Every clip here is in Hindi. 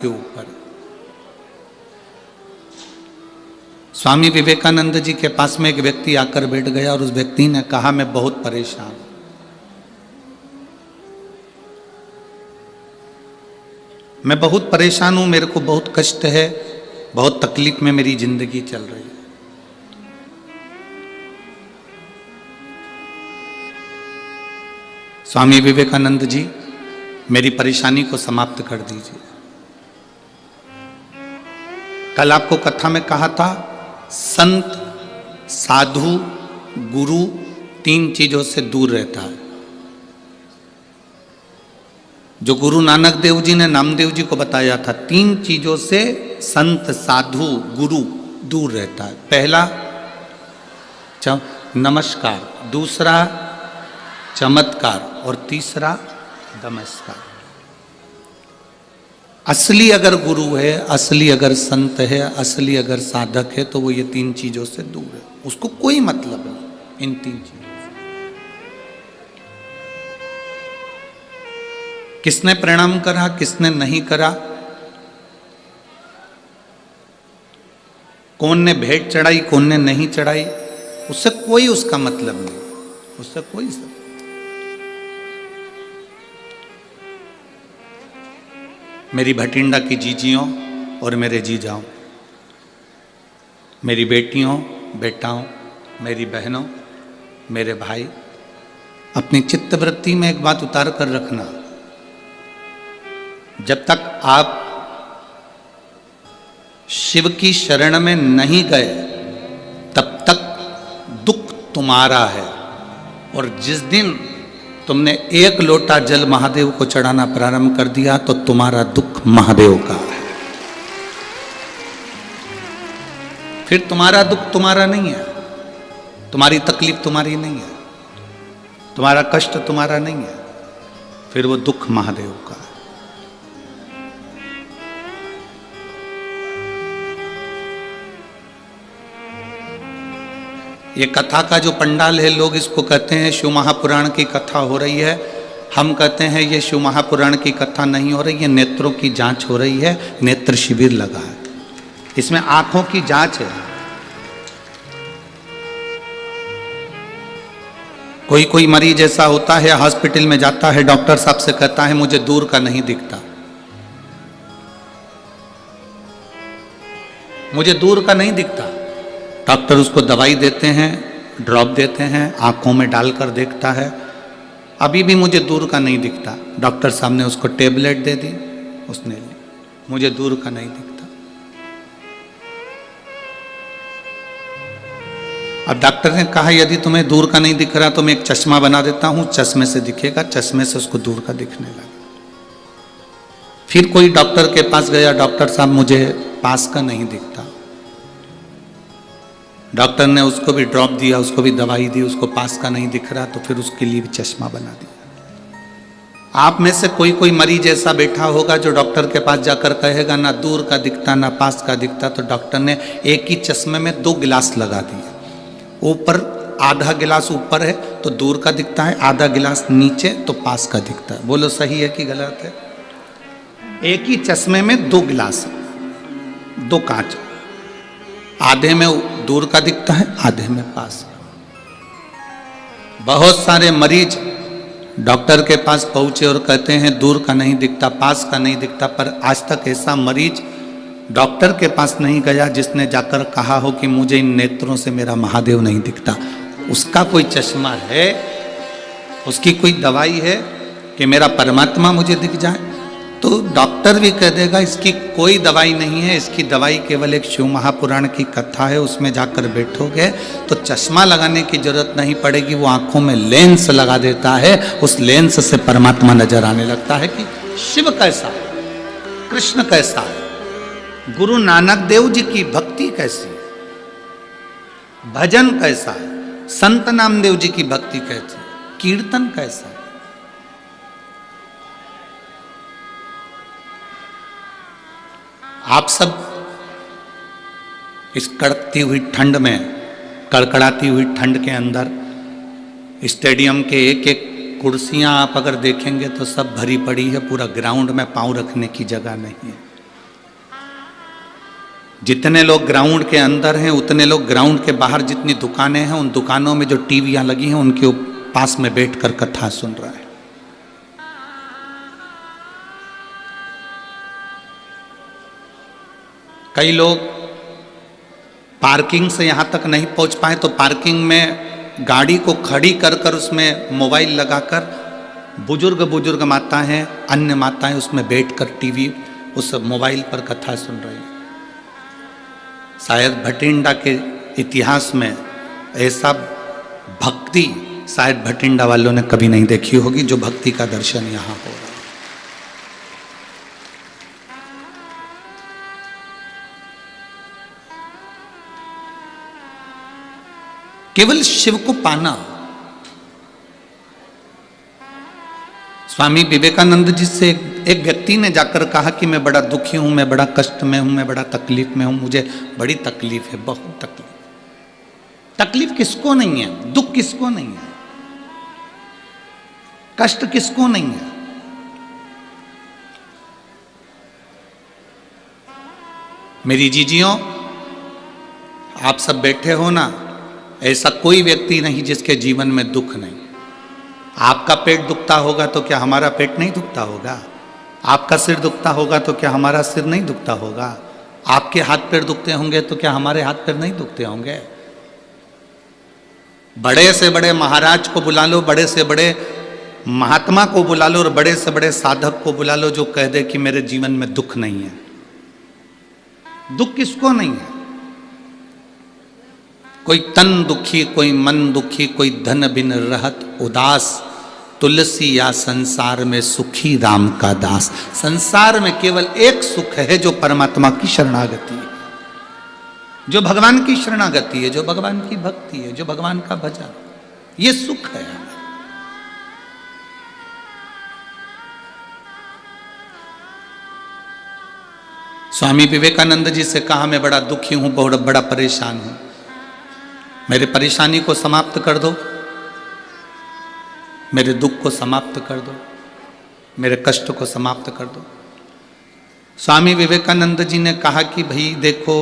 के ऊपर। स्वामी विवेकानंद जी के पास में एक व्यक्ति आकर बैठ गया और उस व्यक्ति ने कहा, मैं बहुत परेशान हूं, मैं बहुत परेशान हूं, मेरे को बहुत कष्ट है, बहुत तकलीफ में मेरी जिंदगी चल रही है। स्वामी विवेकानंद जी, मेरी परेशानी को समाप्त कर दीजिए। कल आपको कथा में कहा था, संत, साधु, गुरु तीन चीजों से दूर रहता है। जो गुरु नानक देव जी ने नामदेव जी को बताया था, तीन चीजों से संत, साधु, गुरु दूर रहता है। पहला नमस्कार, दूसरा चमत्कार और तीसरा नमस्कार। असली अगर गुरु है, असली अगर संत है, असली अगर साधक है, तो वो ये तीन चीजों से दूर है। उसको कोई मतलब नहीं इन तीन चीजों से। किसने प्रणाम करा, किसने नहीं करा, कौन ने भेंट चढ़ाई, कौन ने नहीं चढ़ाई, उससे कोई उसका मतलब नहीं, उससे कोई सब। मेरी भटिंडा की जीजियों और मेरे जीजाओं, मेरी बेटियों, बेटाओं, मेरी बहनों, मेरे भाई, अपनी चित्तवृत्ति में एक बात उतार कर रखना, जब तक आप शिव की शरण में नहीं गए तब तक दुख तुम्हारा है। और जिस दिन तुमने एक लोटा जल महादेव को चढ़ाना प्रारंभ कर दिया तो तुम्हारा दुख महादेव का है। फिर तुम्हारा दुख तुम्हारा नहीं है, तुम्हारी तकलीफ तुम्हारी नहीं है, तुम्हारा कष्ट तुम्हारा नहीं है, फिर वो दुख महादेव का है। ये कथा का जो पंडाल है, लोग इसको कहते हैं शिव महापुराण की कथा हो रही है। हम कहते हैं ये शिव महापुराण की कथा नहीं हो रही है, नेत्रों की जांच हो रही है, नेत्र शिविर लगा है, इसमें आंखों की जांच है। कोई कोई मरीज ऐसा होता है, हॉस्पिटल में जाता है, डॉक्टर साहब से कहता है मुझे दूर का नहीं दिखता, मुझे दूर का नहीं दिखता। डॉक्टर उसको दवाई देते हैं, ड्रॉप देते हैं, आंखों में डालकर देखता है, अभी भी मुझे दूर का नहीं दिखता। डॉक्टर साहब ने उसको टेबलेट दे दी, उसने ली, मुझे दूर का नहीं दिखता। अब डॉक्टर ने कहा यदि तुम्हें दूर का नहीं दिख रहा तो मैं एक चश्मा बना देता हूं, चश्मे से दिखेगा। चश्मे से उसको दूर का दिखने लगा। फिर कोई डॉक्टर के पास गया, डॉक्टर साहब मुझे पास का नहीं दिखता। डॉक्टर ने उसको भी ड्रॉप दिया, उसको भी दवाई दी, उसको पास का नहीं दिख रहा तो फिर उसके लिए भी चश्मा बना दिया। आप में से कोई कोई मरीज ऐसा बैठा होगा जो डॉक्टर के पास जाकर कहेगा ना दूर का दिखता ना पास का दिखता, तो डॉक्टर ने एक ही चश्मे में 2 गिलास लगा दिए। ऊपर आधा गिलास ऊपर है तो दूर का दिखता है, आधा गिलास नीचे तो पास का दिखता है। बोलो सही है कि गलत है? एक ही चश्मे में 2 गिलास, 2 कांच, आधे में दूर का दिखता है, आधे में पास। बहुत सारे मरीज डॉक्टर के पास पहुंचे और कहते हैं दूर का नहीं दिखता, पास का नहीं दिखता, पर आज तक ऐसा मरीज डॉक्टर के पास नहीं गया जिसने जाकर कहा हो कि मुझे इन नेत्रों से मेरा महादेव नहीं दिखता। उसका कोई चश्मा है, उसकी कोई दवाई है कि मेरा परमात्मा मुझे दिख जाए? तो डॉक्टर भी कह देगा इसकी कोई दवाई नहीं है, इसकी दवाई केवल एक शिव महापुराण की कथा है, उसमें जाकर बैठोगे तो चश्मा लगाने की जरूरत नहीं पड़ेगी। वो आंखों में लेंस लगा देता है, उस लेंस से परमात्मा नजर आने लगता है कि शिव कैसा है, कृष्ण कैसा है, गुरु नानक देव जी की भक्ति कैसी है, भजन कैसा है, संत नामदेव जी की भक्ति कैसी है, कीर्तन कैसा है। आप सब इस कड़कती हुई ठंड में, कड़कड़ाती हुई ठंड के अंदर स्टेडियम के एक एक कुर्सियां आप अगर देखेंगे तो सब भरी पड़ी है, पूरा ग्राउंड में पांव रखने की जगह नहीं है। जितने लोग ग्राउंड के अंदर हैं उतने लोग ग्राउंड के बाहर जितनी दुकानें हैं उन दुकानों में जो टीवियां लगी हैं उनके पास में बैठकर कथा सुन रहा है। कई लोग पार्किंग से यहां तक नहीं पहुंच पाए तो पार्किंग में गाड़ी को खड़ी कर कर उसमें मोबाइल लगाकर बुजुर्ग माताएं, अन्य माताएं उसमें बैठकर टीवी उस मोबाइल पर कथा सुन रही हैं। शायद भटिंडा के इतिहास में ऐसा भक्ति शायद भटिंडा वालों ने कभी नहीं देखी होगी जो भक्ति का दर्शन यहां हो रहा है। केवल शिव को पाना। स्वामी विवेकानंद जी से एक व्यक्ति ने जाकर कहा कि मैं बड़ा दुखी हूं, मैं बड़ा कष्ट में हूं, मैं बड़ा तकलीफ में हूं, मुझे बड़ी तकलीफ है, बहुत तकलीफ। तकलीफ किसको नहीं है? दुख किसको नहीं है? कष्ट किसको नहीं है? मेरी जीजियों, आप सब बैठे हो ना, ऐसा कोई व्यक्ति नहीं जिसके जीवन में दुख नहीं। आपका पेट दुखता होगा तो क्या हमारा पेट नहीं दुखता होगा? आपका सिर दुखता होगा तो क्या हमारा सिर नहीं दुखता होगा? आपके हाथ पैर दुखते होंगे तो क्या हमारे हाथ पैर नहीं दुखते होंगे? बड़े से बड़े महाराज को बुला लो, बड़े से बड़े महात्मा को बुला लो और बड़े से बड़े साधक को बुला लो जो कह दे कि मेरे जीवन में दुख नहीं है। दुख किसको नहीं है? कोई तन दुखी, कोई मन दुखी, कोई धन बिन रहत उदास, तुलसी या संसार में सुखी राम का दास। संसार में केवल एक सुख है जो परमात्मा की शरणागति है, जो भगवान की शरणागति है, जो भगवान की भक्ति है, जो भगवान का भजन, ये सुख है। स्वामी विवेकानंद जी से कहा मैं बड़ा दुखी हूं, बहुत बड़ा परेशान हूं, मेरे परेशानी को समाप्त कर दो, मेरे दुख को समाप्त कर दो, मेरे कष्ट को समाप्त कर दो। स्वामी विवेकानंद जी ने कहा कि भाई देखो,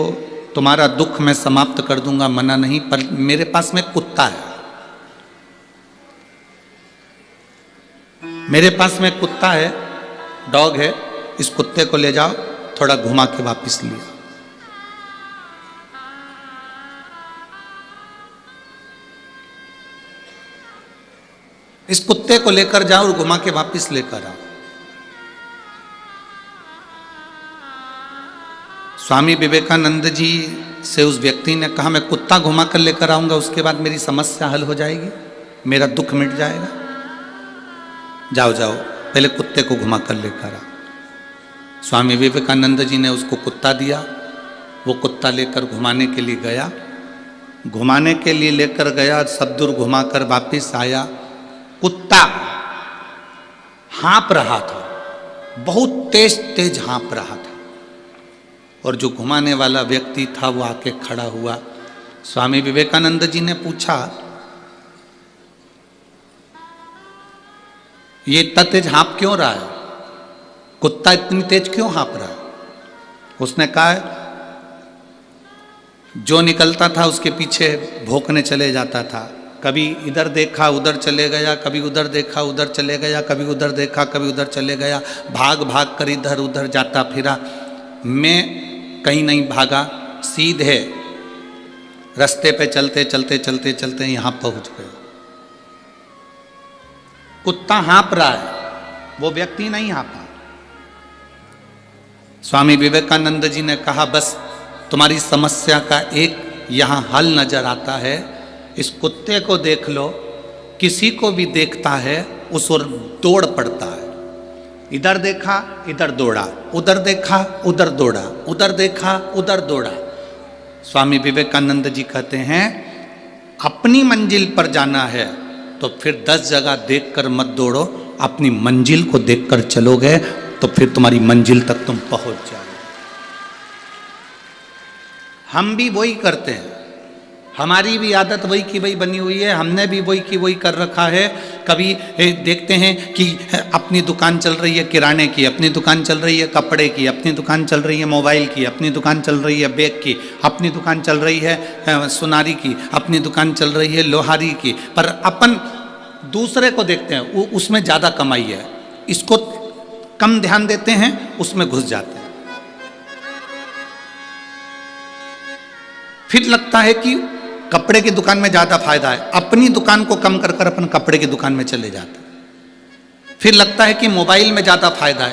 तुम्हारा दुख मैं समाप्त कर दूंगा, मना नहीं, पर मेरे पास में कुत्ता है, मेरे पास में कुत्ता है, डॉग है, इस कुत्ते को ले जाओ, थोड़ा घुमा के वापस लिया। इस कुत्ते को लेकर जाओ और घुमा के वापस लेकर आओ। स्वामी विवेकानंद जी से उस व्यक्ति ने कहा मैं कुत्ता घुमा कर लेकर आऊंगा, उसके बाद मेरी समस्या हल हो जाएगी, मेरा दुख मिट जाएगा। जाओ जाओ, पहले कुत्ते को घुमा कर लेकर आओ। स्वामी विवेकानंद जी ने उसको कुत्ता दिया, वो कुत्ता लेकर घुमाने के लिए गया, घुमाने के लिए लेकर गया, सब दूर घुमाकर वापिस आया। कुत्ता हाँप रहा था, बहुत तेज तेज हाँप रहा था, और जो घुमाने वाला व्यक्ति था वो आके खड़ा हुआ। स्वामी विवेकानंद जी ने पूछा ये इतना तेज हाँप क्यों रहा है, कुत्ता इतनी तेज क्यों हाँप रहा है? उसने कहा जो निकलता था उसके पीछे भौंकने चले जाता था, कभी इधर देखा उधर चले गया, कभी उधर देखा उधर चले गया, कभी उधर देखा कभी उधर चले गया, भाग भाग कर इधर उधर जाता फिरा। मैं कहीं नहीं भागा, सीधे रास्ते पे चलते चलते चलते चलते यहाँ पहुँच गए। कुत्ता हाँप रहा है, वो व्यक्ति नहीं हाँपा। स्वामी विवेकानंद जी ने कहा बस तुम्हारी समस्या का एक यहाँ हल नजर आता है, इस कुत्ते को देख लो, किसी को भी देखता है उस ओर दौड़ पड़ता है, इधर देखा इधर दौड़ा, उधर देखा उधर दौड़ा, उधर देखा उधर दौड़ा। स्वामी विवेकानंद जी कहते हैं अपनी मंजिल पर जाना है तो फिर 10 जगह देखकर मत दौड़ो, अपनी मंजिल को देखकर चलोगे तो फिर तुम्हारी मंजिल तक तुम पहुंच जाओगे। हम भी वही करते हैं, हमारी भी आदत वही की वही बनी हुई है, हमने भी वही की वही कर रखा है। कभी देखते हैं कि अपनी दुकान चल रही है किराने की, अपनी दुकान चल रही है कपड़े की, अपनी दुकान चल रही है मोबाइल की, अपनी दुकान चल रही है बैग की, अपनी दुकान चल रही है सुनारी की, अपनी दुकान चल रही है लोहारी की, पर अपन दूसरे को देखते हैं वो उसमें ज़्यादा कमाई है, इसको कम ध्यान देते हैं, उसमें घुस जाते हैं। फिर लगता है कि कपड़े की दुकान में ज़्यादा फायदा है, अपनी दुकान को कम कर कर अपन कपड़े की दुकान में चले जाते हैं। फिर लगता है कि मोबाइल में ज़्यादा फायदा है,